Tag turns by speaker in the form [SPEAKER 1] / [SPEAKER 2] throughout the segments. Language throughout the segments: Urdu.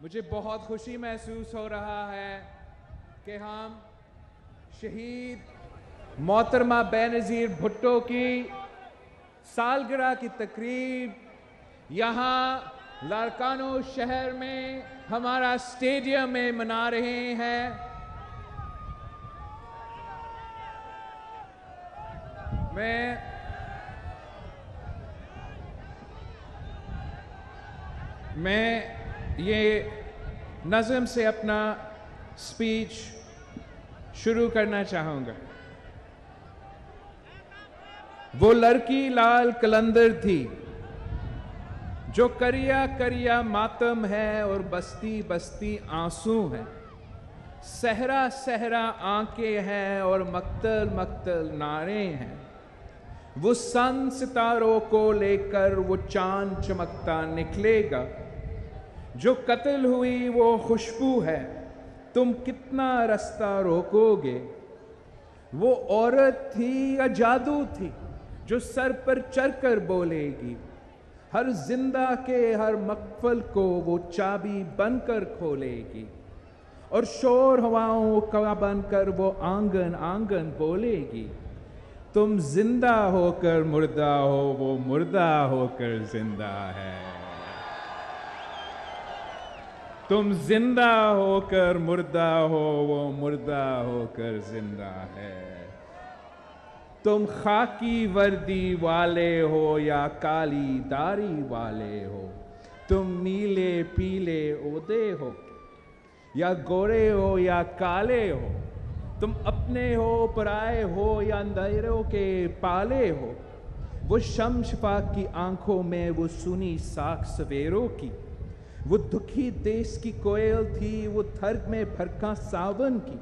[SPEAKER 1] مجھے بہت خوشی محسوس ہو رہا ہے کہ ہم شہید محترمہ بے نظیر بھٹو کی سالگرہ کی تقریب یہاں لاڑکانو شہر میں ہمارا اسٹیڈیم میں منا رہے ہیں۔ میں یہ نظم سے اپنا سپیچ شروع کرنا چاہوں گا۔ وہ لڑکی لال قلندر تھی جو کریا کریا ماتم ہے اور بستی بستی آنسو ہے، صحرا صحرا آنکھیں ہیں اور مقتل مقتل نعرے ہیں۔ وہ سن ستاروں کو لے کر وہ چاند چمکتا نکلے گا، جو قتل ہوئی وہ خوشبو ہے، تم کتنا رستہ روکو گے؟ وہ عورت تھی یا جادو تھی جو سر پر چڑھ کر بولے گی؟ ہر زندہ کے ہر مقفل کو وہ چابی بن کر کھولے گی، اور شور ہواؤں کا بن کر وہ آنگن آنگن بولے گی۔ تم زندہ ہو کر مردہ ہو، وہ مردہ ہو کر زندہ ہے۔ تم زندہ ہو کر مردہ ہو، وہ مردہ ہو کر زندہ ہے۔ تم خاکی وردی والے ہو یا کالی داڑھی والے ہو، تم نیلے پیلے عہدے ہو یا گورے ہو یا کالے ہو، تم اپنے ہو پرائے ہو یا اندھیروں کے پالے ہو۔ وہ شمس شفاق کی آنکھوں میں وہ سنی ساکھ سویروں کی، وہ دکھی دیس کی کوئل تھی، وہ تھرگ میں پھرکاں ساون کی۔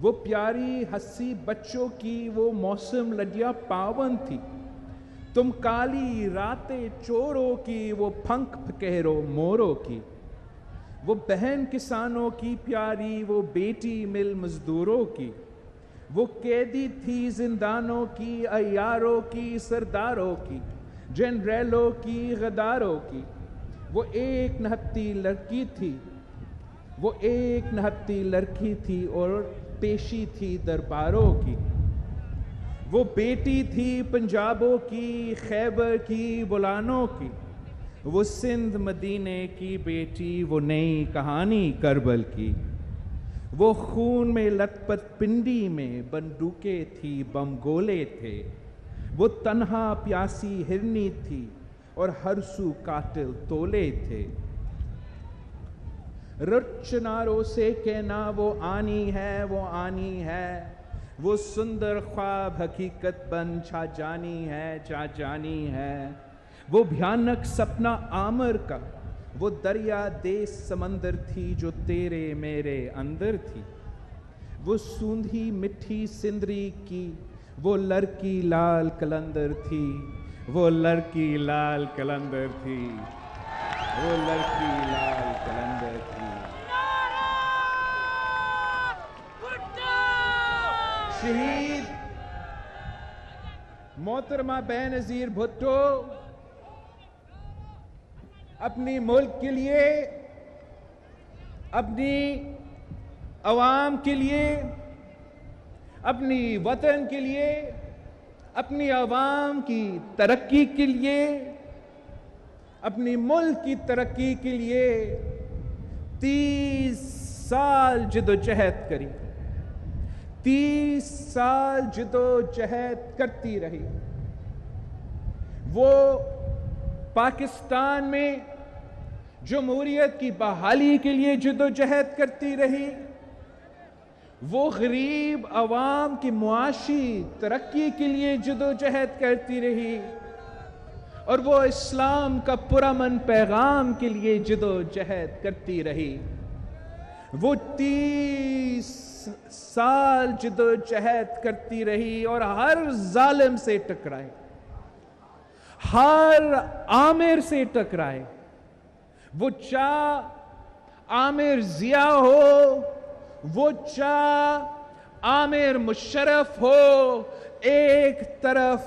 [SPEAKER 1] وہ پیاری ہنسی بچوں کی، وہ موسم لڈیا پاون تھی۔ تم کالی راتیں چوروں کی، وہ پھنک پھکہرو موروں کی۔ وہ بہن کسانوں کی پیاری، وہ بیٹی مل مزدوروں کی۔ وہ قیدی تھی زندانوں کی، عیاروں کی سرداروں کی، جنریلوں کی غداروں کی۔ وہ ایک نہتی لڑکی تھی، وہ ایک نہتی لڑکی تھی اور پیشی تھی درباروں کی۔ وہ بیٹی تھی پنجابوں کی، خیبر کی بولانوں کی۔ وہ سندھ مدینے کی بیٹی، وہ نئی کہانی کربل کی۔ وہ خون میں لت پت پنڈی میں بندوقیں تھی، بم گولے تھے۔ وہ تنہا پیاسی ہرنی تھی اور ہر سو قاتل تولے تھے۔ رٹ چناروں سے کہنا وہ آنی ہے، وہ آنی ہے۔ وہ سندر خواب حقیقت بن چھا جانی ہے، چھا جانی ہے۔ وہ بھیانک سپنا آمر کا، وہ دریا دیس سمندر تھی جو تیرے میرے اندر تھی۔ وہ سوندھی مٹھی سندری کی، وہ لڑکی لال قلندر تھی، وہ لڑکی لال قلندر تھی، وہ لڑکی لال قلندر تھی۔ شہید محترمہ بے نظیر بھٹو اپنی ملک کے لیے، اپنی عوام کے لیے، اپنی وطن کے لیے، اپنی عوام کی ترقی کے لیے، اپنی ملک کی ترقی کے لیے 30 سال جدوجہد کری، 30 سال جدوجہد کرتی رہی۔ وہ پاکستان میں جمہوریت کی بحالی کے لیے جدوجہد کرتی رہی۔ وہ غریب عوام کی معاشی ترقی کے لیے جدوجہد کرتی رہی، اور وہ اسلام کا پرامن پیغام کے لیے جدوجہد کرتی رہی۔ وہ 30 سال جدوجہد کرتی رہی اور ہر ظالم سے ٹکرائے، ہر آمر سے ٹکرائے۔ وہ چاہ عامر ضیاء ہو، وہ چاہ عامر مشرف ہو، ایک طرف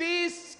[SPEAKER 1] 30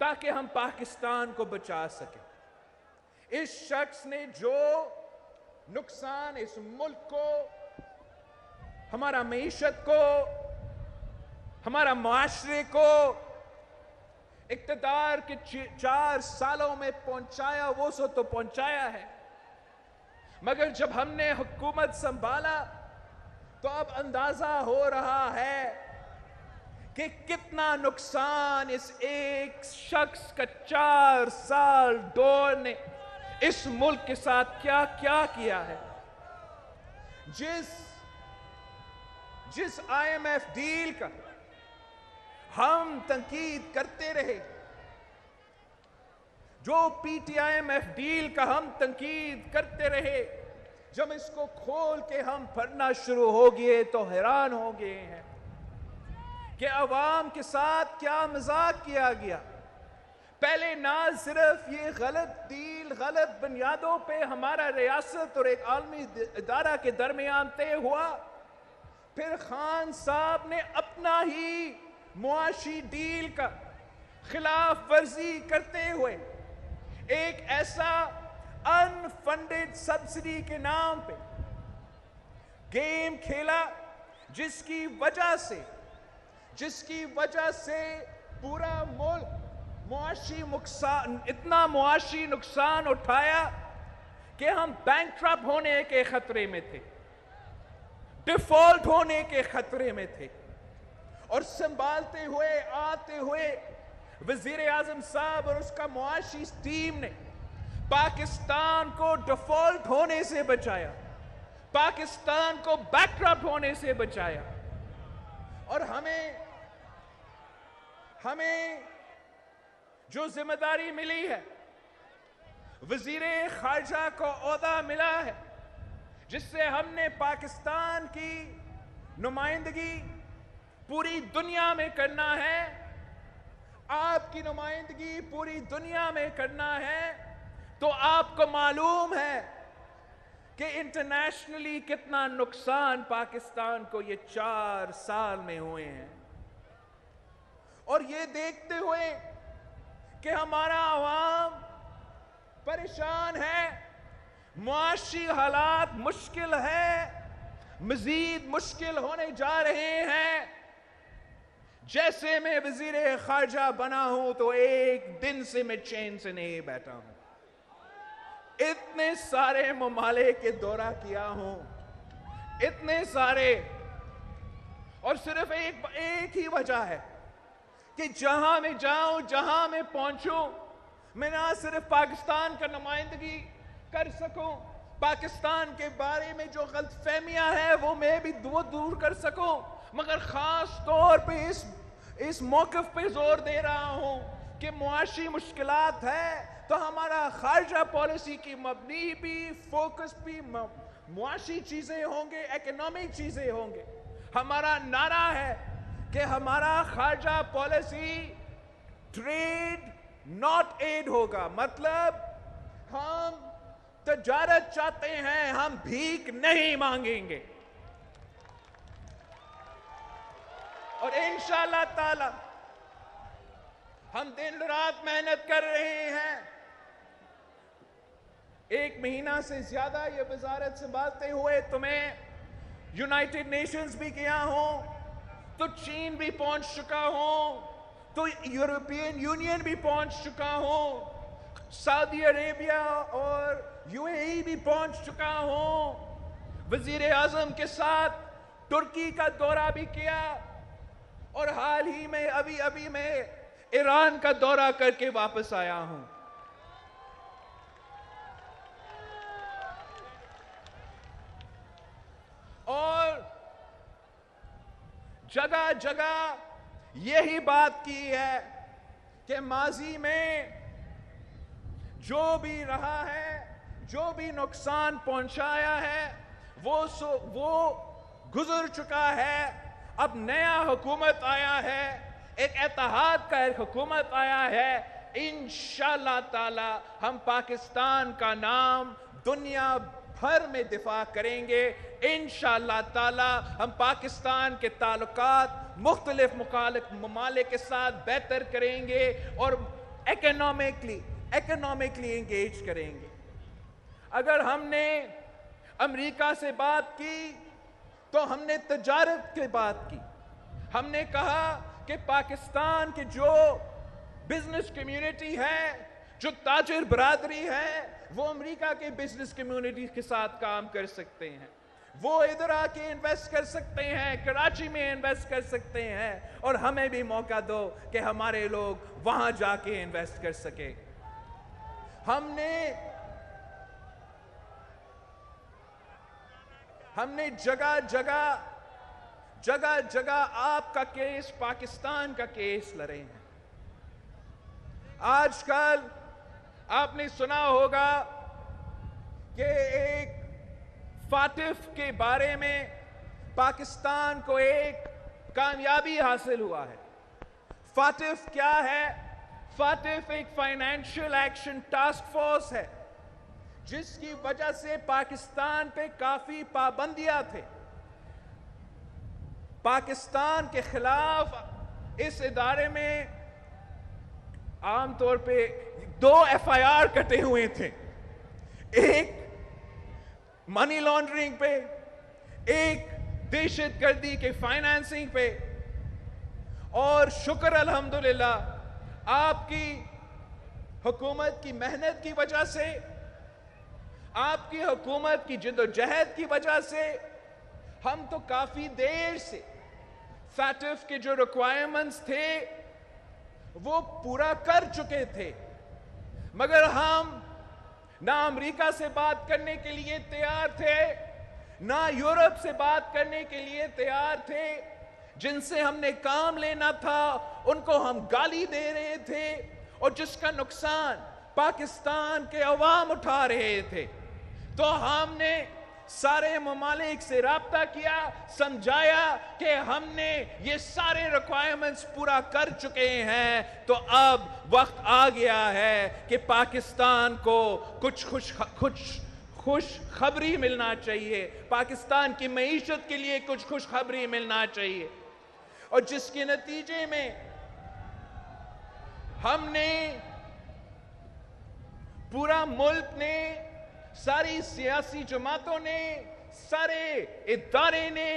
[SPEAKER 1] تاکہ ہم پاکستان کو بچا سکیں۔ اس شخص نے جو نقصان اس ملک کو، ہمارا معیشت کو، ہمارا معاشرے کو اقتدار کے 4 سالوں میں پہنچایا، وہ سو تو پہنچایا ہے، مگر جب ہم نے حکومت سنبھالا تو اب اندازہ ہو رہا ہے کہ کتنا نقصان اس ایک شخص کا 4 سال دور نے اس ملک کے ساتھ کیا کیا کیا ہے۔ جس IMF ڈیل کا ہم تنقید کرتے رہے، جو PTIMF ڈیل کا ہم تنقید کرتے رہے، جب اس کو کھول کے ہم پڑھنا شروع ہو گئے تو حیران ہو گئے ہیں کہ عوام کے ساتھ کیا مذاق کیا گیا۔ پہلے نہ صرف یہ غلط ڈیل غلط بنیادوں پہ ہمارا ریاست اور ایک عالمی ادارہ کے درمیان طے ہوا، پھر خان صاحب نے اپنا ہی معاشی ڈیل کا خلاف ورزی کرتے ہوئے ایک ایسا انفنڈڈ سبسڈی کے نام پہ گیم کھیلا جس کی وجہ سے پورا ملک اتنا معاشی نقصان اٹھایا کہ ہم بینکرپٹ ہونے کے خطرے میں تھے، ڈیفالٹ ہونے کے خطرے میں تھے، اور سنبھالتے ہوئے آتے ہوئے وزیر اعظم صاحب اور اس کا معاشی ٹیم نے پاکستان کو ڈیفالٹ ہونے سے بچایا، پاکستان کو بینکرپٹ ہونے سے بچایا۔ اور ہمیں جو ذمہ داری ملی ہے، وزیر خارجہ کو عہدہ ملا ہے، جس سے ہم نے پاکستان کی نمائندگی پوری دنیا میں کرنا ہے، آپ کی نمائندگی پوری دنیا میں کرنا ہے۔ تو آپ کو معلوم ہے کہ انٹرنیشنلی کتنا نقصان پاکستان کو یہ 4 سال میں ہوئے ہیں، اور یہ دیکھتے ہوئے کہ ہمارا عوام پریشان ہے، معاشی حالات مشکل ہے، مزید مشکل ہونے جا رہے ہیں۔ جیسے میں وزیر خارجہ بنا ہوں تو ایک دن سے میں چین سے نہیں بیٹھا ہوں، اتنے سارے ممالک کے دورہ کیا ہوں، اتنے سارے، اور صرف ایک ہی وجہ ہے کہ جہاں میں جاؤں، جہاں میں پہنچوں، میں نہ صرف پاکستان کا نمائندگی کر سکوں، پاکستان کے بارے میں جو غلط فہمیاں ہیں وہ میں بھی دور کر سکوں، مگر خاص طور پہ اس موقف پہ زور دے رہا ہوں کہ معاشی مشکلات ہے تو ہمارا خارجہ پالیسی کی مبنی بھی، فوکس بھی معاشی چیزیں ہوں گے، اکنامک چیزیں ہوں گے۔ ہمارا نعرہ ہے کہ ہمارا خارجہ پالیسی ٹریڈ ناٹ ایڈ ہوگا، مطلب ہم تجارت چاہتے ہیں، ہم بھیک نہیں مانگیں گے، اور انشاءاللہ تعالی ہم دن رات محنت کر رہے ہیں۔ 1 مہینہ سے زیادہ یہ وزارت سنبھالتے ہوئے تو میں یونائٹڈ نیشنز بھی گیا ہوں، تو چین بھی پہنچ چکا ہوں، تو یورپین یونین بھی پہنچ چکا ہوں، سعودی عربیہ اور UAE بھی پہنچ چکا ہوں، وزیر اعظم کے ساتھ ترکی کا دورہ بھی کیا، اور حال ہی میں ابھی میں ایران کا دورہ کر کے واپس آیا ہوں۔ اور جگہ جگہ یہی بات کی ہے کہ ماضی میں جو بھی رہا ہے، جو بھی نقصان پہنچایا ہے وہ گزر چکا ہے، اب نیا حکومت آیا ہے، ایک اتحاد کا ایک حکومت آیا ہے، انشاءاللہ تعالی ہم پاکستان کا نام دنیا بھر میں دفاع کریں گے، انشاءاللہ تعالی ہم پاکستان کے تعلقات مختلف ممالک کے ساتھ بہتر کریں گے، اور
[SPEAKER 2] اکنامکلی انگیج کریں گے. اگر ہم نے امریکہ سے بات کی تو ہم نے تجارت کی بات کی. ہم نے کہا کہ پاکستان کی جو بزنس کمیونٹی ہے، جو تاجر برادری ہے، وہ امریکہ کے بزنس کمیونٹی کے ساتھ کام کر سکتے ہیں. وہ ادھر آ کے انویسٹ کر سکتے ہیں، کراچی میں انویسٹ کر سکتے ہیں، اور ہمیں بھی موقع دو کہ ہمارے لوگ وہاں جا کے انویسٹ کر سکیں. ہم نے جگہ جگہ آپ کا کیس، پاکستان کا کیس لڑے ہیں. آج کل آپ نے سنا ہوگا کہ ایک فاٹف کے بارے میں پاکستان کو ایک کامیابی حاصل ہوا ہے. فاٹف کیا ہے؟ فاٹف ایک فائنینشیل ایکشن ٹاسک فورس ہے جس کی وجہ سے پاکستان پہ کافی پابندیاں تھے. پاکستان کے خلاف اس ادارے میں عام طور پہ 2 FIR کٹے ہوئے تھے. ایک منی لانڈرنگ پہ، ایک دہشت گردی کے فائنانسنگ پہ. اور شکر الحمدللہ آپ کی حکومت کی محنت کی وجہ سے، آپ کی حکومت کی جدوجہد کی وجہ سے ہم تو کافی دیر سے فاٹف کے جو ریکوائرمنٹس تھے وہ پورا کر چکے تھے. مگر ہم نہ امریکہ سے بات کرنے کے لیے تیار تھے، نہ یورپ سے بات کرنے کے لیے تیار تھے. جن سے ہم نے کام لینا تھا ان کو ہم گالی دے رہے تھے، اور جس کا نقصان پاکستان کے عوام اٹھا رہے تھے. تو ہم نے سارے ممالک سے رابطہ کیا، سمجھایا کہ ہم نے یہ سارے ریکوائرمنٹس پورا کر چکے ہیں، تو اب وقت آ گیا ہے کہ پاکستان کو کچھ خوش خبری ملنا چاہیے. پاکستان کی معیشت کے لیے کچھ خوش خبری ملنا چاہیے. اور جس کے نتیجے میں ہم نے، پورا ملک نے، ساری سیاسی جماعتوں نے، سارے ادارے نے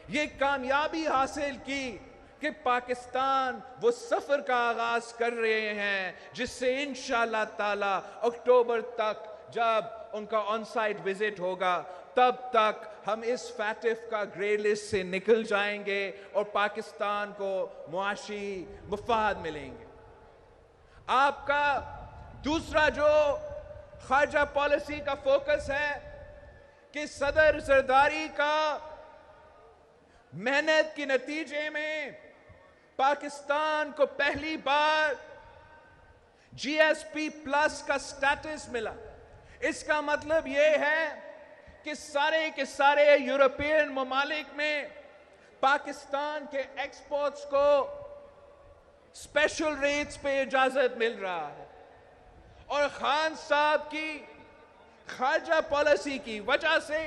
[SPEAKER 2] یہ کامیابی حاصل کی کہ پاکستان وہ سفر کا آغاز کر رہے ہیں جس سے انشاءاللہ تعالی اکتوبر تک جب ان کا آن سائٹ وزٹ ہوگا تب تک ہم اس فاٹف کا گرے لسٹ سے نکل جائیں گے اور پاکستان کو معاشی مفاد ملیں گے. آپ کا دوسرا جو خارجہ پالیسی کا فوکس ہے کہ صدر زرداری کا محنت کے نتیجے میں پاکستان کو پہلی بار GSP پلس کا سٹیٹس ملا. اس کا مطلب یہ ہے کہ سارے کے سارے یورپین ممالک میں پاکستان کے ایکسپورٹس کو اسپیشل ریٹس پہ اجازت مل رہا ہے. اور خان صاحب کی خارجہ پالیسی کی وجہ سے،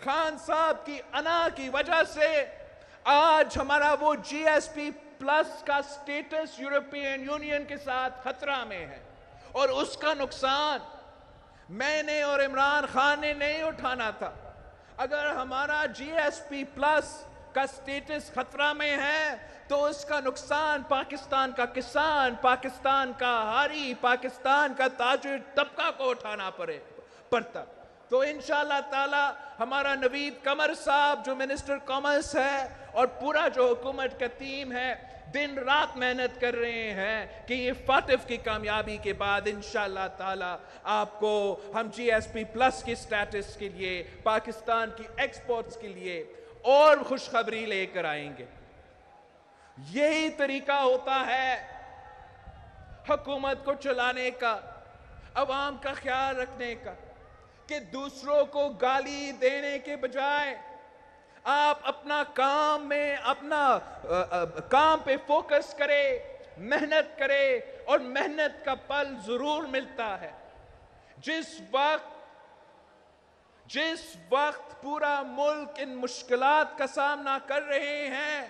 [SPEAKER 2] خان صاحب کی انا کی وجہ سے آج ہمارا وہ GSP پلس کا سٹیٹس یورپین یونین کے ساتھ خطرہ میں ہے. اور اس کا نقصان میں نے اور عمران خان نے نہیں اٹھانا تھا. اگر ہمارا GSP پلس کا سٹیٹس خطرہ میں ہے تو اس کا نقصان پاکستان کا کسان، پاکستان کا ہاری، پاکستان کا تاجر طبقہ کو اٹھانا پڑتا. تو انشاءاللہ تعالی ہمارا نوید قمر صاحب جو منسٹر کامرس ہے اور پورا جو حکومت کا ٹیم ہے دن رات محنت کر رہے ہیں کہ یہ فاٹف کی کامیابی کے بعد انشاءاللہ تعالی آپ کو ہم GSP پلس کی سٹیٹس کے لیے، پاکستان کی ایکسپورٹس کے لیے اور خوشخبری لے کر آئیں گے. یہی طریقہ ہوتا ہے حکومت کو چلانے کا، عوام کا خیال رکھنے کا، کہ دوسروں کو گالی دینے کے بجائے آپ اپنا کام پہ فوکس کرے، محنت کرے، اور محنت کا پھل ضرور ملتا ہے. جس وقت پورا ملک ان مشکلات کا سامنا کر رہے ہیں،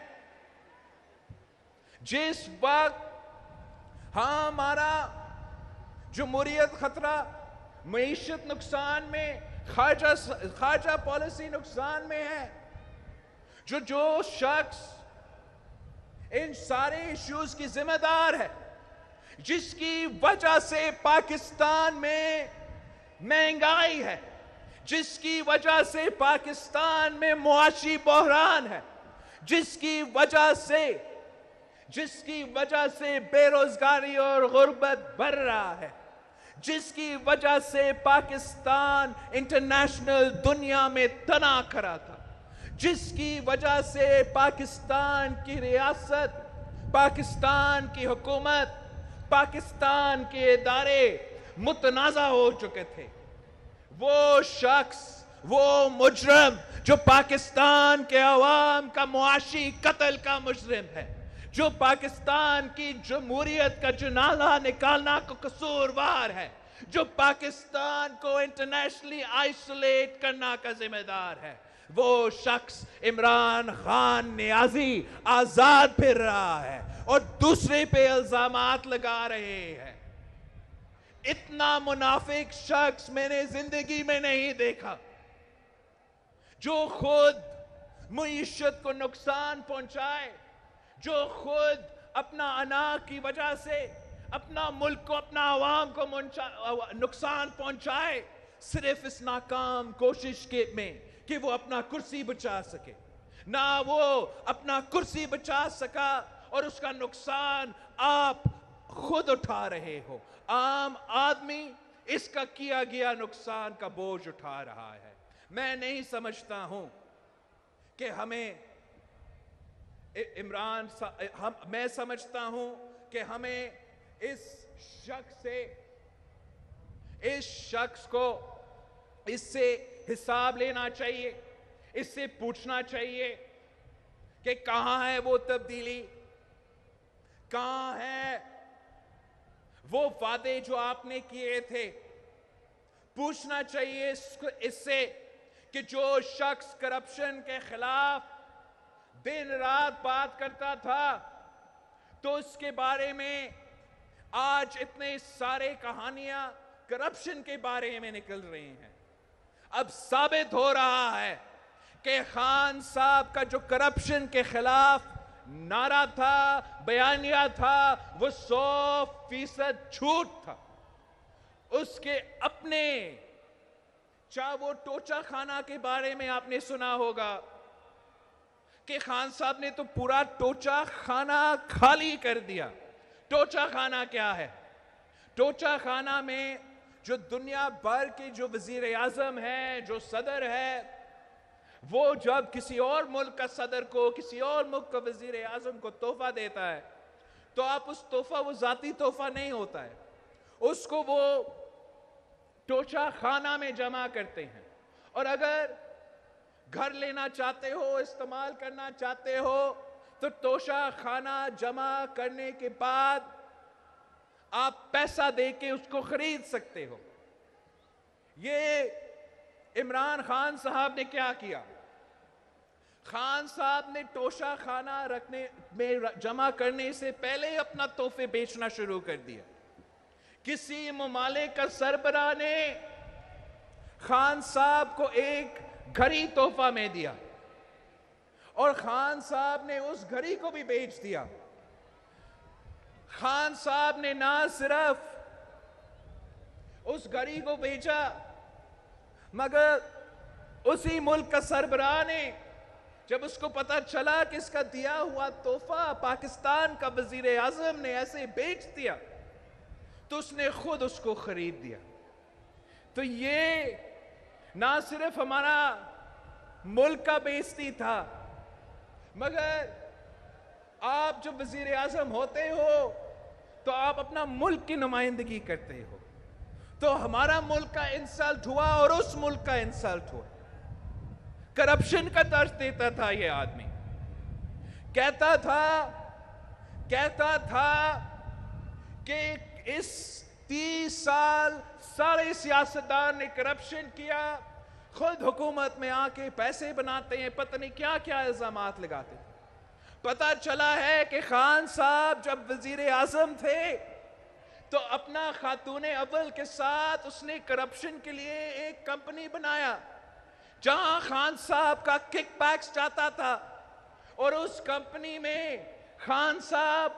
[SPEAKER 2] جس وقت ہاں ہمارا جمہوریت خطرہ، معیشت نقصان میں، خارجہ پالیسی نقصان میں ہے. جو شخص ان سارے ایشوز کی ذمہ دار ہے، جس کی وجہ سے پاکستان میں مہنگائی ہے، جس کی وجہ سے پاکستان میں معاشی بحران ہے، جس کی وجہ سے بے روزگاری اور غربت بڑھ رہا ہے، جس کی وجہ سے پاکستان انٹرنیشنل دنیا میں تنا کھڑا تھا، جس کی وجہ سے پاکستان کی ریاست، پاکستان کی حکومت، پاکستان کے ادارے متنازع ہو چکے تھے. وہ شخص، وہ مجرم جو پاکستان کے عوام کا معاشی قتل کا مجرم ہے، جو پاکستان کی جمہوریت کا جنازہ نکالنا کا قصوروار ہے، جو پاکستان کو انٹرنیشنلی آئسولیٹ کرنا کا ذمہ دار ہے، وہ شخص عمران خان نیازی آزاد پھر رہا ہے اور دوسرے پہ الزامات لگا رہے ہیں. اتنا منافق شخص میں نے زندگی میں نہیں دیکھا، جو خود معیشت کو نقصان پہنچائے، جو خود اپنا انا کی وجہ سے اپنا ملک کو، اپنا عوام کو نقصان پہنچائے، صرف اس ناکام کوشش میں کہ وہ اپنا کرسی بچا سکے. نہ وہ اپنا کرسی بچا سکا اور اس کا نقصان آپ خود اٹھا رہے ہو. عام آدمی اس کا کیا گیا نقصان کا بوجھ اٹھا رہا ہے. میں نہیں سمجھتا ہوں کہ میں سمجھتا ہوں کہ ہمیں اس شخص کو اس سے حساب لینا چاہیے، اس سے پوچھنا چاہیے کہ کہاں ہے وہ تبدیلی، کہاں ہے وہ وعدے جو آپ نے کیے تھے. پوچھنا چاہیے اس سے کہ جو شخص کرپشن کے خلاف دن رات بات کرتا تھا، تو اس کے بارے میں آج اتنے سارے کہانیاں کرپشن کے بارے میں نکل رہی ہیں. اب ثابت ہو رہا ہے کہ خان صاحب کا جو کرپشن کے خلاف نعرہ تھا، بیانیہ تھا، وہ 100% جھوٹ تھا. اس کے اپنے، چاہے وہ ٹوچا خانہ کے بارے میں آپ نے سنا ہوگا کہ خان صاحب نے تو پورا ٹوچا خانہ خالی کر دیا. ٹوچا خانہ کیا ہے؟ ٹوچا خانہ میں جو دنیا بھر کے جو وزیر اعظم ہے، جو صدر ہے، وہ جب کسی اور ملک کا صدر کو، کسی اور ملک کا وزیر اعظم کو تحفہ دیتا ہے، تو آپ اس تحفہ، وہ ذاتی تحفہ نہیں ہوتا ہے، اس کو وہ ٹوچا خانہ میں جمع کرتے ہیں. اور اگر گھر لینا چاہتے ہو، استعمال کرنا چاہتے ہو، تو ٹوچا خانہ جمع کرنے کے بعد آپ پیسہ دے کے اس کو خرید سکتے ہو. یہ عمران خان صاحب نے کیا کیا؟ خان صاحب نے ٹوچا خانہ رکھنے میں جمع کرنے سے پہلے اپنا تحفے بیچنا شروع کر دیا. کسی ممالک کا سربراہ نے خان صاحب کو ایک گھڑی تحفہ میں دیا اور خان صاحب نے اس گھڑی کو بھی بیچ دیا. خان صاحب نے نہ صرف اس گھڑی کو بیچا، مگر اسی ملک کا سربراہ نے جب اس کو پتا چلا کہ اس کا دیا ہوا تحفہ پاکستان کا وزیر اعظم نے ایسے بیچ دیا، تو اس نے خود اس کو خرید دیا. تو یہ نہ صرف ہمارا ملک کا بیزتی تھا، مگر آپ جب وزیر اعظم ہوتے ہو تو آپ اپنا ملک کی نمائندگی کرتے ہو، تو ہمارا ملک کا انسلٹ ہوا اور اس ملک کا انسلٹ ہوا. کرپشن کا درس دیتا تھا یہ آدمی. کہتا تھا کہ اس 30 سال سارے سیاستدان نے کرپشن کیا، خود حکومت میں آ کے پیسے بناتے ہیں، پتہ نہیں کیا کیا الزامات لگاتے ہیں. پتہ چلا ہے کہ خان صاحب جب وزیر اعظم تھے تو اپنا خاتون اول کے ساتھ اس نے کرپشن کے لیے ایک کمپنی بنایا جہاں خان صاحب کا کک بیکس جاتا تھا، اور اس کمپنی میں خان صاحب،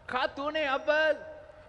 [SPEAKER 2] خاتون اول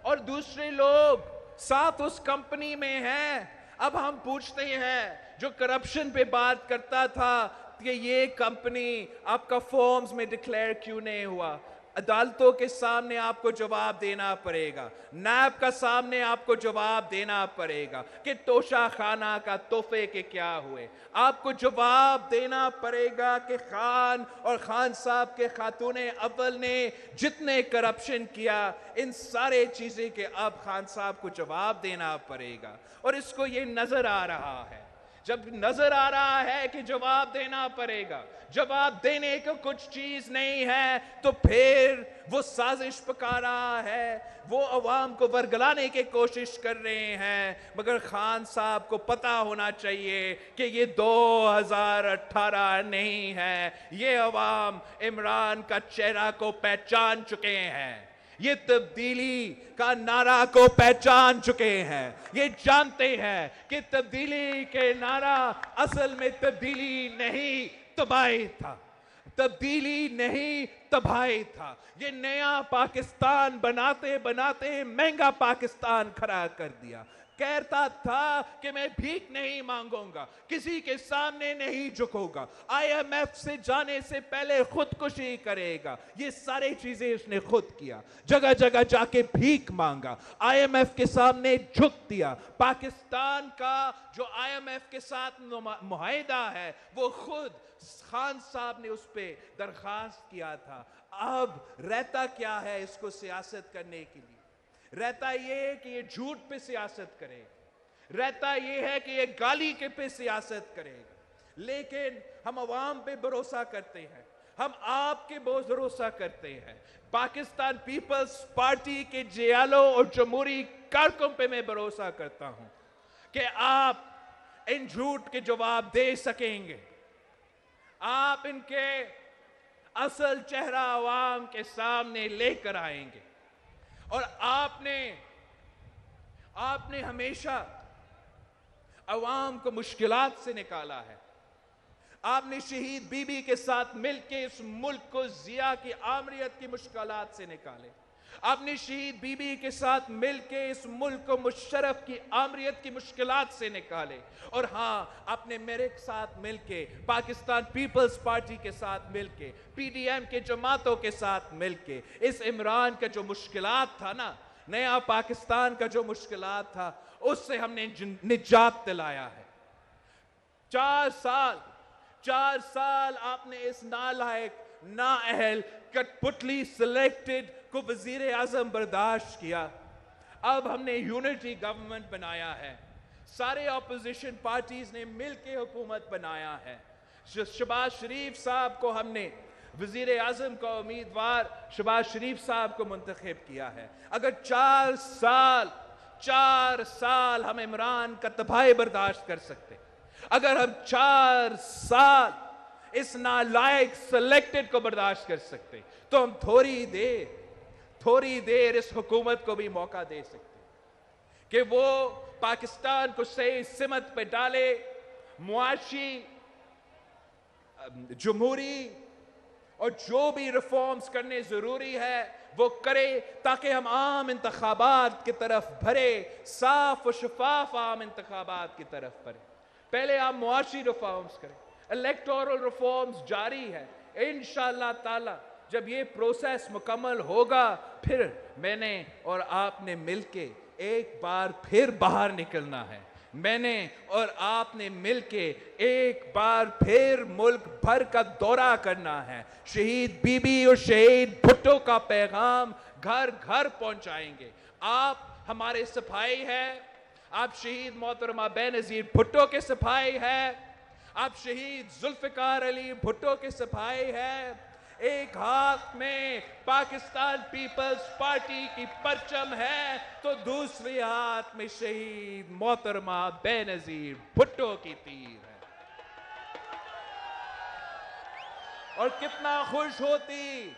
[SPEAKER 2] اور دوسرے لوگ ساتھ اس کمپنی میں ہیں۔ اب ہم پوچھتے ہیں جو کرپشن پہ بات کرتا تھا کہ یہ کمپنی آپ کا فارمز میں ڈکلیئر کیوں نہیں ہوا؟ عدالتوں کے سامنے آپ کو جواب دینا پڑے گا، نیب کا سامنے آپ کو جواب دینا پڑے گا کہ توشہ خانہ کا تحفے کے کیا ہوئے۔ آپ کو جواب دینا پڑے گا کہ خان اور خان صاحب کے خاتون اول نے جتنے کرپشن کیا، ان سارے چیزیں کے اب خان صاحب کو جواب دینا پڑے گا۔ اور اس کو یہ نظر آ رہا ہے، جب نظر آ رہا ہے کہ جواب دینا پڑے گا، جواب دینے کو کچھ چیز نہیں ہے، تو پھر وہ سازش پکا رہا ہے، وہ عوام کو ورگلانے کی کوشش کر رہے ہیں۔ مگر خان صاحب کو پتہ ہونا چاہیے کہ یہ 2018 نہیں ہے، یہ عوام عمران کا چہرہ کو پہچان چکے ہیں، یہ تبدیلی کا نعرہ کو پہچان چکے ہیں، یہ جانتے ہیں کہ تبدیلی کے نعرہ اصل میں تبدیلی نہیں، تباہی تھا، تبدیلی نہیں تباہی تھا۔ یہ نیا پاکستان بناتے بناتے مہنگا پاکستان کھڑا کر دیا۔ کہتا تھا کہ میں بھیک نہیں مانگوں گا، کسی کے سامنے نہیں جھکوں گا، آئی ایم ایف سے جانے سے پہلے خودکشی کرے گا۔ یہ سارے چیزیں اس نے خود کیا، جگہ جگہ جا کے بھیک مانگا، آئی ایم ایف کے سامنے جھک دیا۔ پاکستان کا جو آئی ایم ایف کے ساتھ معاہدہ ہے وہ خود خان صاحب نے اس پہ درخواست کیا تھا۔ اب رہتا کیا ہے اس کو سیاست کرنے کے لیے؟ رہتا یہ ہے کہ یہ جھوٹ پہ سیاست کرے گا، رہتا یہ ہے کہ یہ گالی کے پہ سیاست کرے گا۔ لیکن ہم عوام پہ بھروسہ کرتے ہیں، ہم آپ کے بھروسہ کرتے ہیں، پاکستان پیپلز پارٹی کے جیالوں اور جمہوری کارکن پہ میں بھروسہ کرتا ہوں کہ آپ ان جھوٹ کے جواب دے سکیں گے، آپ ان کے اصل چہرہ عوام کے سامنے لے کر آئیں گے۔ اور آپ نے ہمیشہ عوام کو مشکلات سے نکالا ہے۔ آپ نے شہید بی بی کے ساتھ مل کے اس ملک کو ضیاء کی آمریت کی مشکلات سے نکالے، آپ نے شہید بی بی کے ساتھ مل کے اس ملک کو مشرف کی آمریت کی مشکلات سے نکالے، اور ہاں آپ نے میرے ساتھ مل کے، پاکستان پیپلز پارٹی کے ساتھ مل کے، پی ڈی ایم کے جماعتوں کے ساتھ مل کے اس عمران کا جو مشکلات تھا نا، نیا پاکستان کا جو مشکلات تھا، اس سے ہم نے نجات دلایا ہے۔ 4 سال آپ نے اس نالائق، نااہل، کٹ پتلی سلیکٹڈ کو وزیر اعظم برداشت کیا۔ اب ہم نے یونٹی گورنمنٹ بنایا ہے، سارے اپوزیشن پارٹیز نے مل کے حکومت بنایا ہے۔ شہباز شریف صاحب کو ہم نے وزیر اعظم کا امیدوار شہباز شریف صاحب کو منتخب کیا ہے۔ اگر 4 سال ہم عمران کا تباہی برداشت کر سکتے، اگر ہم 4 سال اس نالائق سلیکٹڈ کو برداشت کر سکتے، تو ہم تھوڑی دیر اس حکومت کو بھی موقع دے سکتے کہ وہ پاکستان کو صحیح سمت پہ ڈالے، معاشی، جمہوری اور جو بھی ریفارمز کرنے ضروری ہے وہ کرے، تاکہ ہم عام انتخابات کی طرف بڑھے، صاف و شفاف عام انتخابات کی طرف بڑھے۔ پہلے آپ معاشی ریفارمز کریں، الیکٹورل ریفارمز جاری ہے، انشاءاللہ تعالی جب یہ پروسیس مکمل ہوگا، پھر میں نے اور آپ نے مل کے ایک بار پھر باہر نکلنا ہے، میں نے اور آپ نے مل کے ایک بار پھر ملک بھر کا دورہ کرنا ہے، شہید بی بی اور شہید بھٹو کا پیغام گھر گھر پہنچائیں گے۔ آپ ہمارے سپاہی ہیں، آپ شہید محترمہ بے نظیر بھٹو کے سپاہی ہیں، آپ شہید ذوالفقار علی بھٹو کے سپاہی ہیں۔ ایک ہاتھ میں پاکستان پیپلز پارٹی کی پرچم ہے تو دوسری ہاتھ میں شہید محترمہ بے نظیر بھٹو کی تیر ہے۔ اور کتنا خوش ہوتی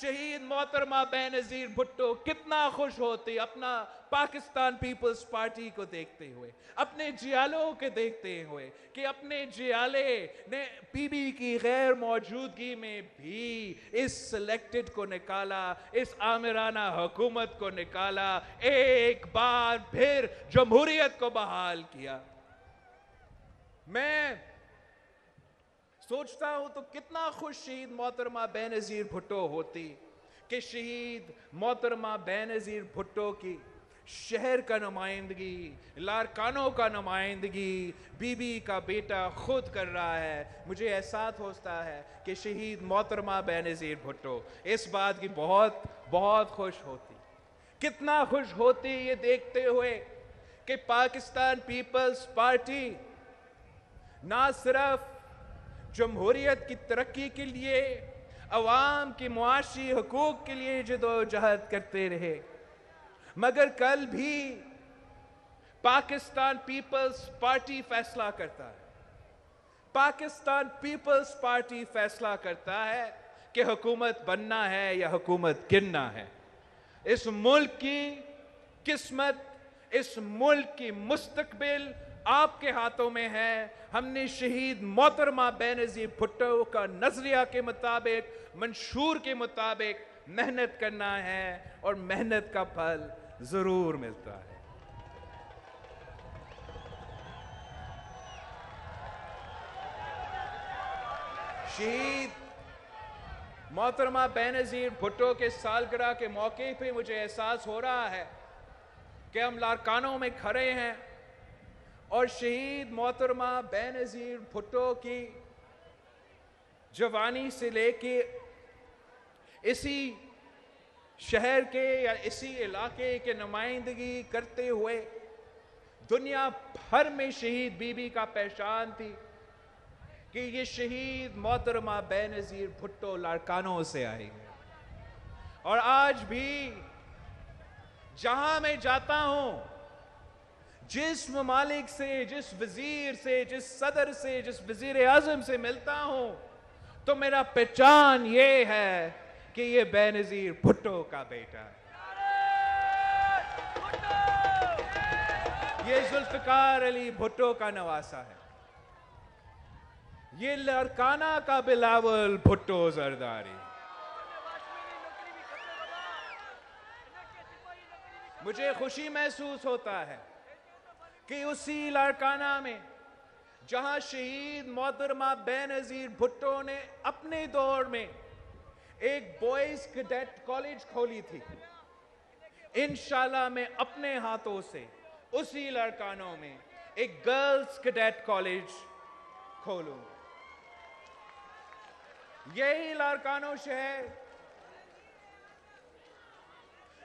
[SPEAKER 2] شہید محترمہ بینظیر بھٹو کتنا خوش ہوتی اپنا پاکستان پیپلز پارٹی کو دیکھتے ہوئے، اپنے جیالوں کے دیکھتے ہوئے کہ اپنے جیالے نے بی بی کی غیر موجودگی میں بھی اس سلیکٹڈ کو نکالا، اس آمرانہ حکومت کو نکالا، ایک بار پھر جمہوریت کو بحال کیا۔ میں سوچتا ہوں تو کتنا خوش شہید محترمہ بینظیر بھٹو ہوتی کہ شہید محترمہ بینظیر بھٹو کی شہر کا نمائندگی، لارکانوں کا نمائندگی بی بی کا بیٹا خود کر رہا ہے۔ مجھے احساس ہوتا ہے کہ شہید محترمہ بینظیر بھٹو اس بات کی بہت بہت خوش ہوتی، کتنا خوش ہوتی یہ دیکھتے ہوئے کہ پاکستان پیپلز پارٹی نہ صرف جمہوریت کی ترقی کے لیے، عوام کی معاشی حقوق کے لیے جدوجہد کرتے رہے، مگر کل بھی پاکستان پیپلز پارٹی فیصلہ کرتا ہے، پاکستان پیپلز پارٹی فیصلہ کرتا ہے کہ حکومت بننا ہے یا حکومت گرنا ہے۔ اس ملک کی قسمت، اس ملک کی مستقبل آپ کے ہاتھوں میں ہے۔ ہم نے شہید محترمہ بینظیر بھٹو کا نظریہ کے مطابق، منشور کے مطابق محنت کرنا ہے اور محنت کا پھل ضرور ملتا ہے۔ شہید محترمہ بینظیر بھٹو کے سالگرہ کے موقع پہ مجھے احساس ہو رہا ہے کہ ہم لارکانوں میں کھڑے ہیں اور شہید محترمہ بینظیر بھٹو کی جوانی سے لے کے اسی شہر کے یا اسی علاقے کے نمائندگی کرتے ہوئے دنیا بھر میں شہید بی بی کا پہچان تھی کہ یہ شہید محترمہ بینظیر بھٹو لارکانوں سے آئی ہے۔ اور آج بھی جہاں میں جاتا ہوں، جس ممالک سے، جس وزیر سے، جس صدر سے، جس وزیر اعظم سے ملتا ہوں، تو میرا پہچان یہ ہے کہ یہ بینظیر بھٹو کا بیٹا ہے، یہ ذوالفقار علی بھٹو کا نواسہ ہے، یہ لارکانہ کا بلاول بھٹو زرداری۔ مجھے خوشی محسوس ہوتا ہے کہ اسی لارکانہ میں جہاں شہید محترمہ بینظیر بھٹو نے اپنے دور میں ایک بوائز کیڈٹ کالج کھولی تھی، انشاءاللہ میں اپنے ہاتھوں سے اسی لارکانوں میں ایک گرلز کیڈٹ کالج کھولوں۔ یہی لارکانوں شہر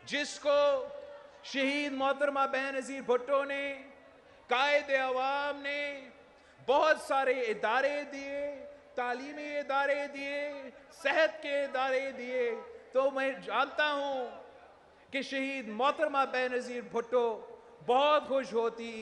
[SPEAKER 2] جس کو شہید محترمہ بینظیر بھٹو نے، قائد عوام نے بہت سارے ادارے دیے، تعلیمی ادارے دیے، صحت کے ادارے دیے، تو میں جانتا ہوں کہ شہید محترمہ بینظیر بھٹو بہت خوش ہوتی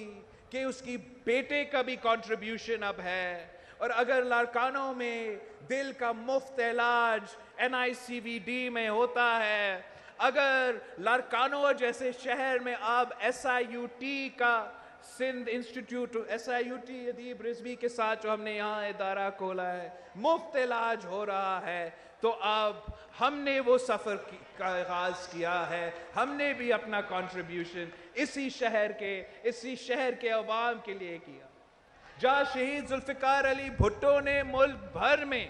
[SPEAKER 2] کہ اس کی بیٹے کا بھی کنٹریبیوشن اب ہے۔ اور اگر لارکانوں میں دل کا مفت علاج NICVD میں ہوتا ہے، اگر لارکانوں جیسے شہر میں اب SIUT کا سندھ انسٹیٹیوٹ، SIUT ادیب رضوی کے ساتھ جو ہم نے یہاں ادارہ کھولا ہے، مفت علاج ہو رہا ہے، تو اب ہم نے وہ سفر کا آغاز کیا ہے، ہم نے بھی اپنا کنٹریبیوشن اسی شہر کے عوام کے لیے کیا، جہاں شہید ذوالفقار علی بھٹو نے ملک بھر میں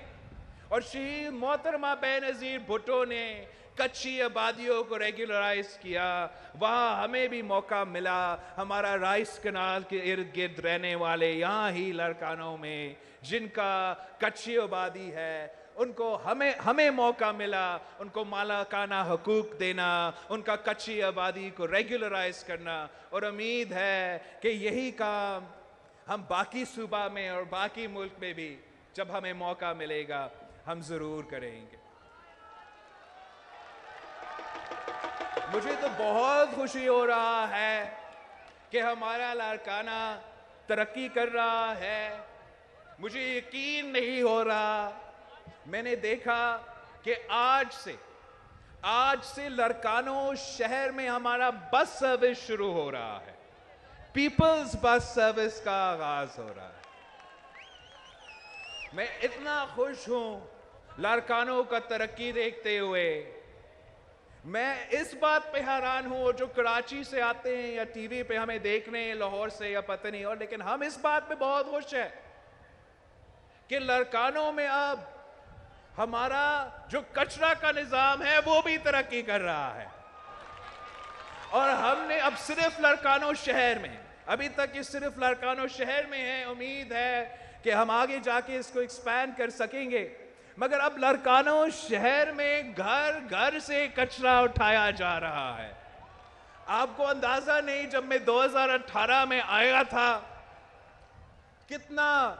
[SPEAKER 2] اور شہید محترمہ بینظیر بھٹو نے کچھی آبادیوں کو ریگولرائز کیا، وہاں ہمیں بھی موقع ملا، ہمارا رائس کنال کے ارد گرد رہنے والے یہاں ہی لارکانوں میں جن کا کچھی آبادی ہے، ان کو ہمیں موقع ملا ان کو مالکانہ حقوق دینا، ان کا کچھی آبادی کو ریگولرائز کرنا، اور امید ہے کہ یہی کام ہم باقی صوبہ میں اور باقی ملک میں بھی جب ہمیں موقع ملے گا ہم ضرور کریں گے۔ مجھے تو بہت خوشی ہو رہا ہے کہ ہمارا لارکانہ ترقی کر رہا ہے، مجھے یقین نہیں ہو رہا۔ میں نے دیکھا کہ آج سے آج سے لرکانو شہر میں ہمارا بس سروس شروع ہو رہا ہے. پیپلز بس سروس کا آغاز ہو رہا ہے. میں اتنا خوش ہوں لرکانو کا ترقی دیکھتے ہوئے. میں اس بات پہ حیران ہوں جو کراچی سے آتے ہیں یا ٹی وی پہ ہمیں دیکھنے ہیں لاہور سے یا پتہ نہیں اور, لیکن ہم اس بات پہ بہت خوش ہیں کہ لرکانو میں اب ہمارا جو کچرا کا نظام ہے وہ بھی ترقی کر رہا ہے. اور ہم نے اب صرف لرکانو شہر میں, ابھی تک یہ صرف لرکانو شہر میں ہے, امید ہے کہ ہم آگے جا کے اس کو ایکسپینڈ کر سکیں گے, مگر اب لرکانو شہر میں گھر گھر سے کچرا اٹھایا جا رہا ہے. آپ کو اندازہ نہیں, جب میں 2018 میں آیا تھا کتنا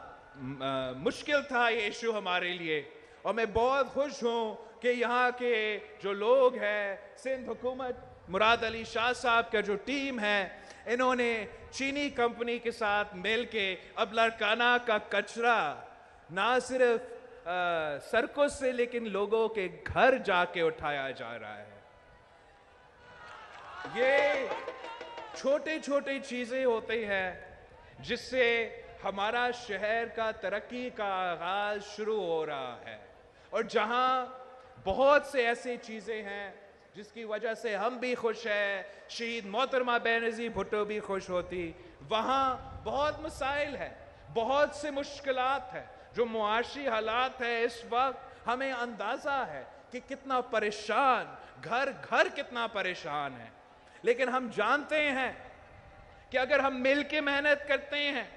[SPEAKER 2] مشکل تھا یہ ایشو ہمارے لیے, اور میں بہت خوش ہوں کہ یہاں کے جو لوگ ہیں, سندھ حکومت, مراد علی شاہ صاحب کا جو ٹیم ہے, انہوں نے چینی کمپنی کے ساتھ مل کے اب لرکانہ کا کچرا نہ صرف سڑکوں سے لیکن لوگوں کے گھر جا کے اٹھایا جا رہا ہے. یہ چھوٹے چھوٹے چیزیں ہوتی ہیں جس سے ہمارا شہر کا ترقی کا آغاز شروع ہو رہا ہے, اور جہاں بہت سے ایسی چیزیں ہیں جس کی وجہ سے ہم بھی خوش ہیں, شہید محترمہ بینظیر بھٹو بھی خوش ہوتی, وہاں بہت مسائل ہیں, بہت سے مشکلات ہیں, جو معاشی حالات ہیں اس وقت ہمیں اندازہ ہے کہ کتنا پریشان, گھر گھر کتنا پریشان ہے, لیکن ہم جانتے ہیں کہ اگر ہم مل کے محنت کرتے ہیں,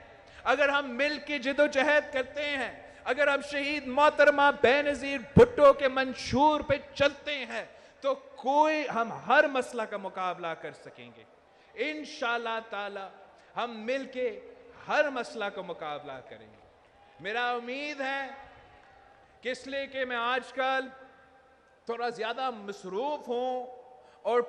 [SPEAKER 2] اگر ہم مل کے جدوجہد کرتے ہیں, اگر ہم شہید محترمہ بینظیر بھٹو کے منشور پہ چلتے ہیں تو ہم ہر مسئلہ کا مقابلہ کر سکیں گے. انشاءاللہ تعالی ہم مل کے ہر مسئلہ کا مقابلہ کریں گے. میرا امید ہے کہ اس لیے کہ میں آج کل تھوڑا زیادہ مصروف ہوں اور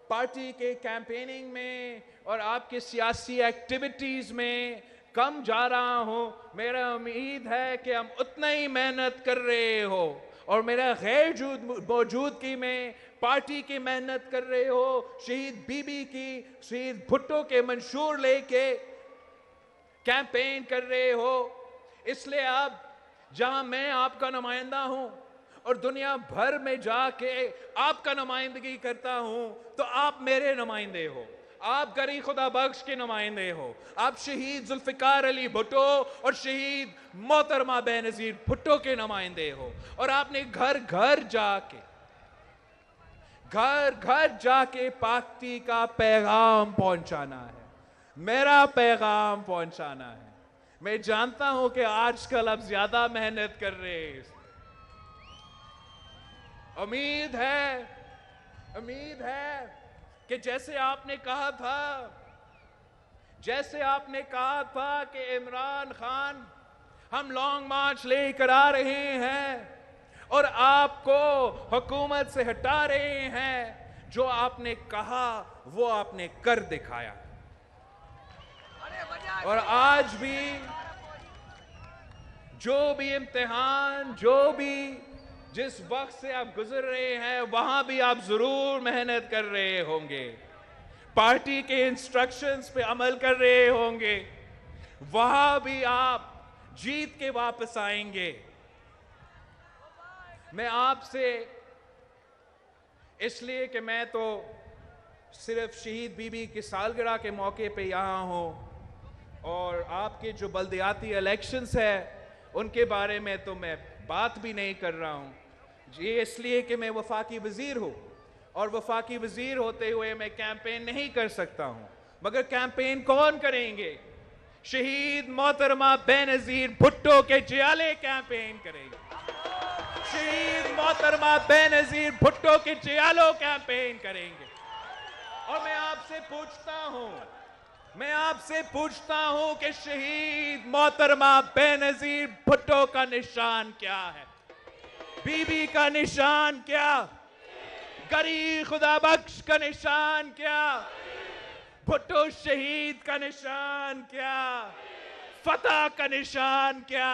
[SPEAKER 2] پارٹی کے کیمپیننگ میں اور آپ کے سیاسی ایکٹیویٹیز میں کم جا رہا ہوں, میرا امید ہے کہ ہم اتنا ہی محنت کر رہے ہو اور میرا غیر موجودگی میں پارٹی کی محنت کر رہے ہو, شہید بی بی کی, شہید بھٹو کے منشور لے کے کیمپین کر رہے ہو. اس لیے اب جہاں میں آپ کا نمائندہ ہوں اور دنیا بھر میں جا کے آپ کا نمائندگی کرتا ہوں تو آپ میرے نمائندے ہو, آپ گری خدا بخش کے نمائندے ہو, آپ شہید ذوالفقار علی بھٹو اور شہید محترمہ بینظیر بھٹو کے نمائندے ہو, اور آپ نے گھر گھر جا کے پاکتی کا پیغام پہنچانا ہے, میرا پیغام پہنچانا ہے. میں جانتا ہوں کہ آج کل اب زیادہ محنت کر رہے ہیں, امید ہے کہ جیسے آپ نے کہا تھا کہ عمران خان ہم لانگ مارچ لے کر آ رہے ہیں اور آپ کو حکومت سے ہٹا رہے ہیں, جو آپ نے کہا وہ آپ نے کر دکھایا. اور آج بھی جو بھی امتحان, جس وقت سے آپ گزر رہے ہیں, وہاں بھی آپ ضرور محنت کر رہے ہوں گے, پارٹی کے انسٹرکشنز پہ عمل کر رہے ہوں گے, وہاں بھی آپ جیت کے واپس آئیں گے. میں آپ سے اس لیے کہ میں تو صرف شہید بی بی کی سالگرہ کے موقع پہ یہاں ہوں, اور آپ کے جو بلدیاتی الیکشنز ہیں ان کے بارے میں تو میں بات بھی نہیں کر رہا ہوں, یہ اس لیے کہ میں وفاقی وزیر ہوں, اور وفاقی وزیر ہوتے ہوئے میں کیمپین نہیں کر سکتا ہوں. مگر کیمپین کون کریں گے؟ شہید محترمہ بینظیر بھٹو کے جیالے کیمپین کریں گے, شہید محترمہ بینظیر بھٹو کے جیالوں کیمپین کریں گے. اور میں آپ سے پوچھتا ہوں کہ شہید محترمہ بینظیر بھٹو کا نشان کیا ہے؟ بی بی کا نشان کیا؟ گری خدا بخش کا نشان کیا؟ بھٹو شہید کا نشان کیا؟ فتح کا نشان کیا؟